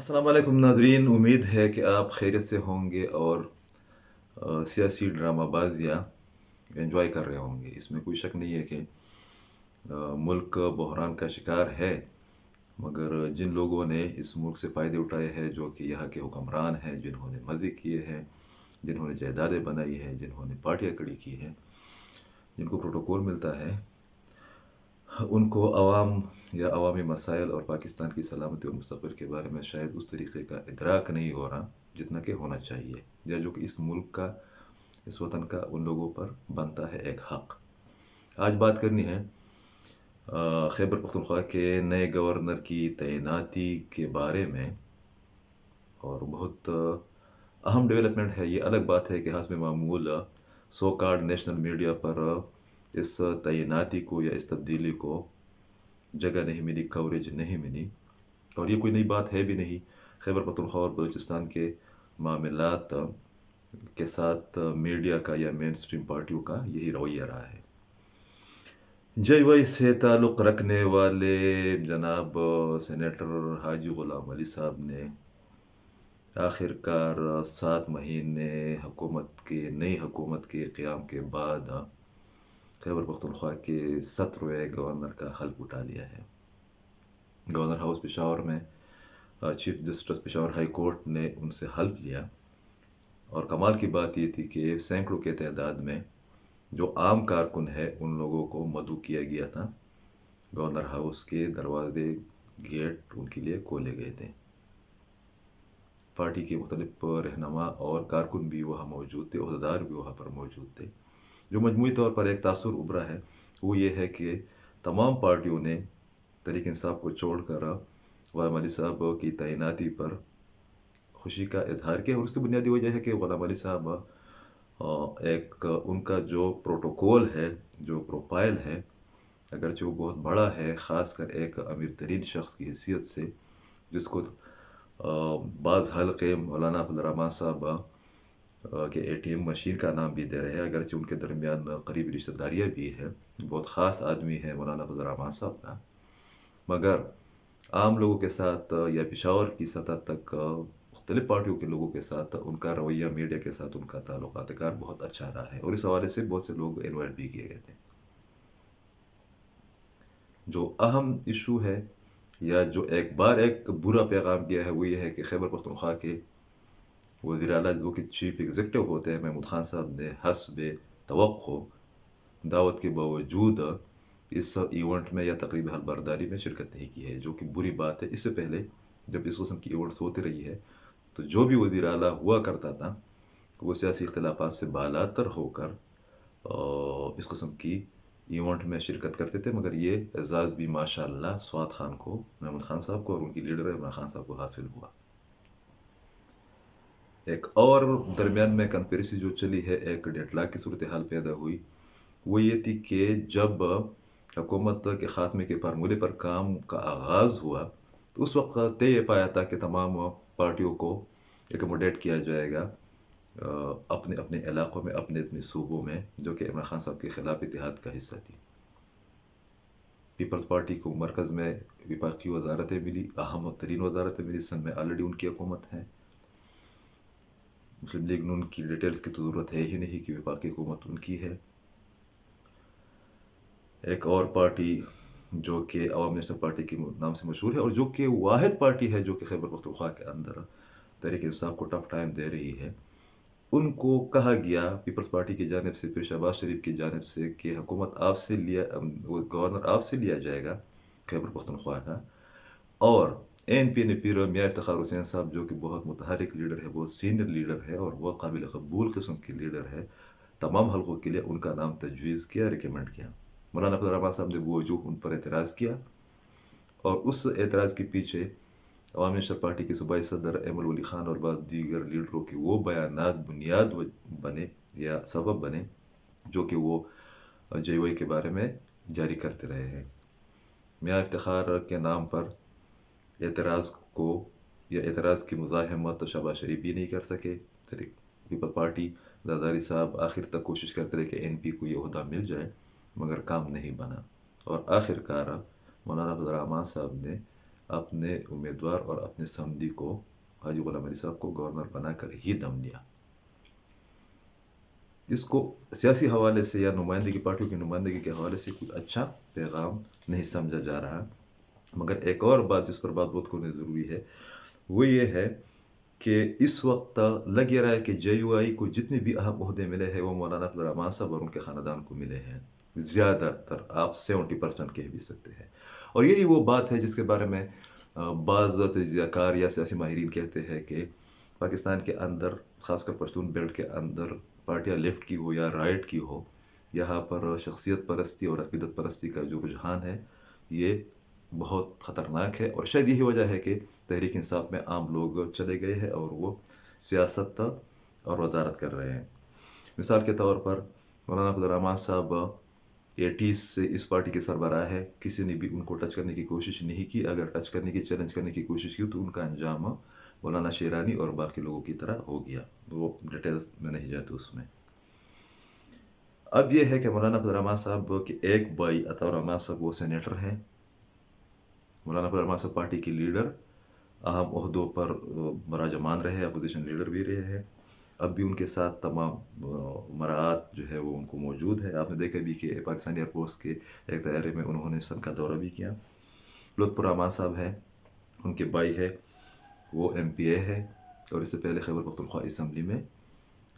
अस्सलाम वालेकुम नाजरीन, उम्मीद है कि आप खैरियत से होंगे और सियासी ड्रामाबाजियाँ एंजॉय कर रहे होंगे। इसमें कोई शक नहीं है कि मुल्क बहरान का शिकार है, मगर जिन लोगों ने इस मुल्क से फ़ायदे उठाए हैं, जो कि यहाँ के हुक्मरान हैं, जिन्होंने मज़े किए हैं, जिन्होंने जायदादें बनाई हैं, जिन्होंने पार्टियाँ खड़ी की हैं, जिनको प्रोटोकॉल मिलता है, उनको अवाम या अवामी मसाइल और पाकिस्तान की सलामती और मुस्तक़बिल के बारे में शायद उस तरीक़े का इदराक नहीं हो रहा जितना कि होना चाहिए, या जो कि इस मुल्क का, इस वतन का उन लोगों पर बनता है एक हक़। आज बात करनी है खैबर पख्तूनख्वा के नए गवर्नर की तैनाती के बारे में, और बहुत अहम डेवलपमेंट है। ये अलग बात है कि हस्ब मामूल सो कॉल्ड नेशनल मीडिया पर इस तैनाती को या इस तब्दीली को जगह नहीं मिली, कवरेज नहीं मिली, और ये कोई नई बात है भी नहीं। खैबर पख्तूनख्वा और बलूचिस्तान के मामलात के साथ मीडिया का या मेन स्ट्रीम पार्टियों का यही रवैया रहा है। जेवाई से ताल्लुक़ रखने वाले जनाब सेनेटर हाजी ग़ुलाम अली साहब ने आखिरकार 7 महीने नई हुकूमत के क़याम के बाद खैबर पख्तूनख्वा के 17वें गवर्नर का हल्फ उठा लिया है। गवर्नर हाउस पेशावर में chief justice Peshawar high court ने उनसे हल्फ लिया, और कमाल की बात ये थी कि सैकड़ों के तादाद में जो आम कारकुन है उन लोगों को मदऊ किया गया था। गवर्नर हाउस के दरवाजे, गेट उनके लिए खोले गए थे। पार्टी के मुख्तलिफ रहनुमा और कारकुन भी वहाँ मौजूद थे, ओहदेदार भी वहाँ पर मौजूद थे। जो मजमूई तौर पर एक तासुर उभरा है वो ये है कि तमाम पार्टियों ने तहरीक इंसाफ को छोड़कर ग़ुलाम अली साहब की तैनाती पर खुशी का इजहार किया, और उसकी बुनियादी वजह है कि ग़ुलाम अली साहब एक उनका जो प्रोटोकॉल है, जो प्रोफाइल है, अगरचे वो बहुत बड़ा है, ख़ासकर एक अमीर तरीन शख्स की हैसियत से, जिसको बाज़ हल्क़े मौलाना अब्दुल रहमान साहब के ATM मशीन का नाम भी दे रहे हैं, अगरचे उनके दरमियान करीबी रिश्तेदारियाँ भी है। बहुत ख़ास आदमी है मौलाना अब्दुल रहमान साहब का, मगर आम लोगों के साथ या पेशावर की सतह तक मुख्तलिफ पार्टियों के लोगों के साथ उनका रवैया, मीडिया के साथ उनका ताल्लुकात कार बहुत अच्छा रहा है, और इस हवाले से बहुत से लोग इन्वाइट भी किए गए थे। जो अहम इशू है, या जो एक बुरा पैगाम किया है, वो ये है कि खैबर पख्तूनख्वा के वज़ीर आला जो कि चीफ एग्जीक्यूटिव होते हैं, महमूद खान साहब ने हस्ब तवक्को दावत के बावजूद इस इवेंट में या तकरीबी हलबर्दारी में शिरकत नहीं की है, जो कि बुरी बात है। इससे पहले जब इस किस्म की इवेंट्स होती रही है, तो जो भी वज़ीर आला हुआ करता था वो सियासी इख्तिलाफात से बालातर होकर इस किस्म की इवेंट में शिरकत करते थे, मगर ये एजाज़ भी माशाअल्लाह स्वात खान को, महमूद खान साहब को और उनकी लीडर इमरान खान साहब को हासिल हुआ। एक और दरमियान में कंस्पिरेसी जो चली है, एक डेडलॉक की सूरत हाल पैदा हुई, वो ये थी कि जब हुकूमत के ख़ात्मे के फार्मूले पर काम का आगाज़ हुआ, तो उस वक्त तय पाया था कि तमाम पार्टियों को एकोमोडेट किया जाएगा अपने अपने इलाक़ों में, अपने अपने सूबों में, जो कि इमरान खान साहब के ख़िलाफ़ इत्तेहाद का हिस्सा थी। पीपल्स पार्टी को मरकज़ में विफाक़ी वज़ारतें मिली, अहम तरीन वज़ारतें मिली, जिसमें ऑलरेडी उनकी हुकूमत है। मुस्लिम लीग नून की डिटेल्स की तो ज़रूरत है ही नहीं कि वफाकी हुकूमत उनकी है। एक और पार्टी जो कि अवाम नेशनल पार्टी के नाम से मशहूर है, और जो कि वाहिद पार्टी है जो कि खैबर पख्तूनख्वा के अंदर तहरीक इंसाफ को टफ टाइम दे रही है, उनको कहा गया पीपल्स पार्टी की जानिब से, फिर शहबाज शरीफ की जानिब से, कि हुकूमत आपसे वो गवर्नर आपसे लिया जाएगा खैबर पख्तूनख्वा का, और ANP ने फिर मियां इफ्तिखार हुसैन साहब, जो कि बहुत मुतहरिक लीडर है, बहुत सीनियर लीडर है और बहुत काबिल कबूल किस्म की लीडर है, तमाम हल्कों के लिए उनका नाम तजवीज़ किया, रिकमेंड किया। मौलाना अब्दुल रहमान साहब ने वो उन पर एतराज़ किया, और उस एतराज़ के पीछे अवामी नेशनल पार्टी के सूबाई सदर अहमद वली खान और बाद दीगर लीडरों के वो बयानात बुनियाद बने या सबब बने, जो कि वो JY के बारे में जारी करते रहे हैं। मियां इफ्तिखार के नाम पर एतराज़ को या एतराज़ की मुज़ाहमत शहबाज शरीफ भी नहीं कर सके। पीपल पार्टी जरदारी साहब आखिर तक कोशिश करते रहे कि NP को ये ओहदा मिल जाए, मगर काम नहीं बना, और आखिरकार मौलाना अब्दुल रहमान साहब ने اپنے امیدوار اور اپنے سمدی کو حاجی غلام علی صاحب کو گورنر بنا کر ہی دم لیا. اس کو سیاسی حوالے سے یا نمائندگی پارٹیوں کی نمائندگی کے حوالے سے کوئی اچھا پیغام نہیں سمجھا جا رہا. مگر ایک اور بات جس پر بات بہت کرنا ضروری ہے وہ یہ ہے کہ اس وقت لگ یہ رہا ہے کہ جے یو آئی کو جتنے بھی اہم عہدے ملے ہیں وہ مولانا عبد الرحمان صاحب اور ان کے خاندان کو ملے ہیں. زیادہ تر آپ 70% کہہ بھی سکتے ہیں. اور یہی وہ بات ہے جس کے بارے میں بعض تجزیہ کار یا سیاسی ماہرین کہتے ہیں کہ پاکستان کے اندر خاص کر پشتون بیلٹ کے اندر پارٹیاں لیفٹ کی ہو یا رائٹ کی ہو، یہاں پر شخصیت پرستی اور عقیدت پرستی کا جو رجحان ہے یہ بہت خطرناک ہے. اور شاید یہی وجہ ہے کہ تحریک انصاف میں عام لوگ چلے گئے ہیں اور وہ سیاست اور وزارت کر رہے ہیں. مثال کے طور پر مولانا عبد الرحمان صاحب 80s سے اس پارٹی کے سربراہ ہے. کسی نے بھی ان کو ٹچ کرنے کی کوشش نہیں کی. اگر ٹچ کرنے کی چیلنج کرنے کی کوشش کی تو ان کا انجام مولانا شیرانی اور باقی لوگوں کی طرح ہو گیا. وہ ڈیٹیلز میں نہیں جاتا اس میں. اب یہ ہے کہ مولانا عبد الرحمان صاحب کے ایک بھائی عطا الرحمان صاحب وہ سینیٹر ہیں. مولانا عبد الرحمان صاحب پارٹی کی لیڈر، اہم عہدوں پر مراجمان رہے، اپوزیشن لیڈر بھی رہے ہیں. اب بھی ان کے ساتھ تمام مراعات جو ہے وہ ان کو موجود ہے. آپ نے دیکھا بھی کہ پاکستانی ایئر فورس کے ایک طیارے میں انہوں نے سن کا دورہ بھی کیا. لطف الرحمان صاحب ہیں، ان کے بھائی ہے، وہ ایم پی اے ہے اور اس سے پہلے خیبر پختونخوا اسمبلی میں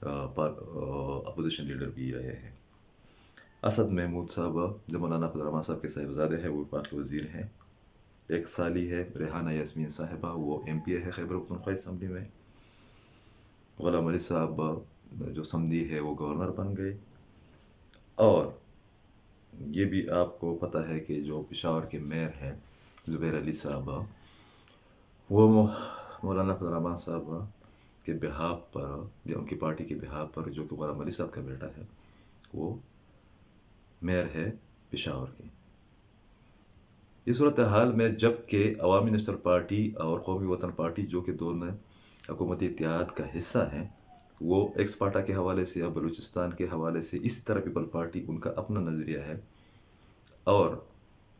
اپوزیشن لیڈر بھی رہے ہیں. اسد محمود صاحب جو مولانا عبد الرحمان صاحب کے صاحبزادے ہیں وہ وفاقی وزیر ہیں. ایک سالی ہے ریحانہ یاسمین صاحبہ، وہ ایم پی اے ہے خیبر پختونخوا اسمبلی میں. غلام علی صاحب جو سمدی ہے وہ گورنر بن گئے. اور یہ بھی آپ کو پتہ ہے کہ جو پشاور کے میئر ہیں زبیر علی صاحب، وہ مولانا عبد الرحمان صاحب کے بہاف پر یا ان کی پارٹی کے بہاف پر، جو کہ غلام علی صاحب کا بیٹا ہے، وہ میئر ہے پشاور کی. اس صورتحال میں جب کہ عوامی نیشنل پارٹی اور قومی وطن پارٹی جو کہ دونوں حکومتی اتحاد کا حصہ ہیں، وہ ایکس پارٹا کے حوالے سے یا بلوچستان کے حوالے سے، اسی طرح پیپل پارٹی ان کا اپنا نظریہ ہے. اور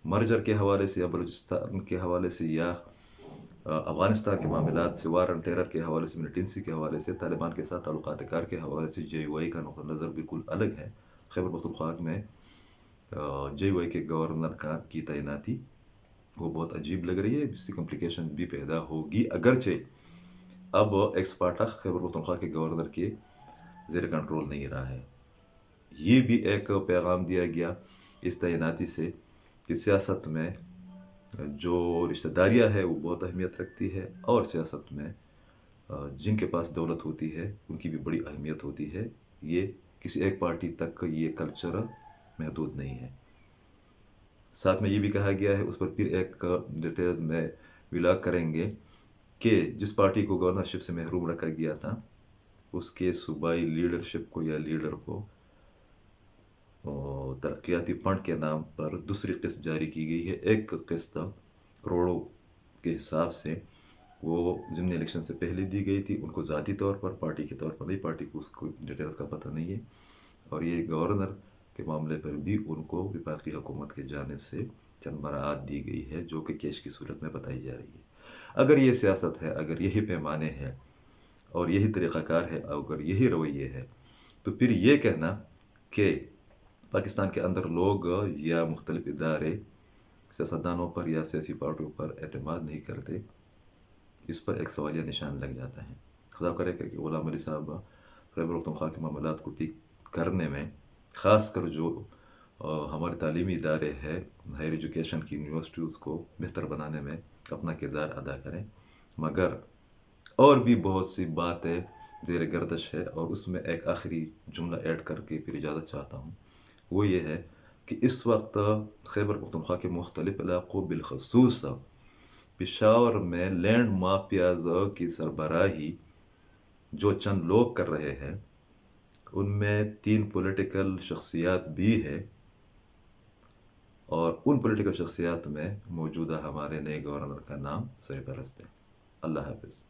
مرجر کے حوالے سے یا بلوچستان کے حوالے سے یا افغانستان کے معاملات سے، وار اینڈ ٹیرر کے حوالے سے، ملیٹنسی کے حوالے سے، طالبان کے ساتھ تعلقات کار کے حوالے سے جے یو آئی کا نقطہ نظر بالکل الگ ہے. خیبر پختونخوا میں جے یو آئی کے گورنر کی تعیناتی وہ بہت عجیب لگ رہی ہے. اس کی کمپلیکیشن بھی پیدا ہوگی، اگرچہ اب ایکس پارٹا خیبر پختونخوا کے گورنر کے زیر کنٹرول نہیں رہا ہے. یہ بھی ایک پیغام دیا گیا اس تعیناتی سے کہ سیاست میں جو رشتہ داریاں ہے وہ بہت اہمیت رکھتی ہے، اور سیاست میں جن کے پاس دولت ہوتی ہے ان کی بھی بڑی اہمیت ہوتی ہے. یہ کسی ایک پارٹی تک یہ کلچر محدود نہیں ہے. ساتھ میں یہ بھی کہا گیا ہے، اس پر پھر ایک ڈیٹیلز میں ولاگ کریں گے، کہ جس پارٹی کو گورنرشپ سے محروم رکھا گیا تھا اس کے صوبائی لیڈرشپ کو یا لیڈر کو ترقیاتی فنڈ کے نام پر دوسری قسط جاری کی گئی ہے. ایک قسط کروڑوں کے حساب سے وہ ضمنی الیکشن سے پہلے دی گئی تھی ان کو ذاتی طور پر، پارٹی کے طور پر نہیں. پارٹی کو اس کو ڈیٹیلز کا پتہ نہیں ہے. اور یہ گورنر کے معاملے پر بھی ان کو وفاقی حکومت کی جانب سے چند مراعات دی گئی ہے جو کہ کیش کی صورت میں بتائی جا رہی ہے. اگر یہ سیاست ہے، اگر یہی پیمانے ہیں اور یہی طریقہ کار ہے، اگر یہی رویے ہے، تو پھر یہ کہنا کہ پاکستان کے اندر لوگ یا مختلف ادارے سیاستدانوں پر یا سیاسی پارٹیوں پر اعتماد نہیں کرتے، اس پر ایک سوالیہ نشان لگ جاتا ہے. خدا کرے کہ غلام علی صاحب خیبر پختونخوا کے معاملات کو ٹھیک کرنے میں، خاص کر جو ہمارے تعلیمی ادارے ہیں، ہائر ایجوکیشن کی یونیورسٹیز کو بہتر بنانے میں اپنا کردار ادا کریں. مگر اور بھی بہت سی باتیں زیر گردش ہے، اور اس میں ایک آخری جملہ ایڈ کر کے پھر اجازت چاہتا ہوں. وہ یہ ہے کہ اس وقت خیبر پختونخوا کے مختلف علاقوں بالخصوص پشاور میں لینڈ مافیاز کی سربراہی جو چند لوگ کر رہے ہیں، ان میں 3 پولیٹیکل شخصیات بھی ہیں، اور ان پولیٹیکل شخصیات میں موجودہ ہمارے نئے گورنر کا نام سرپرست ہے. اللہ حافظ.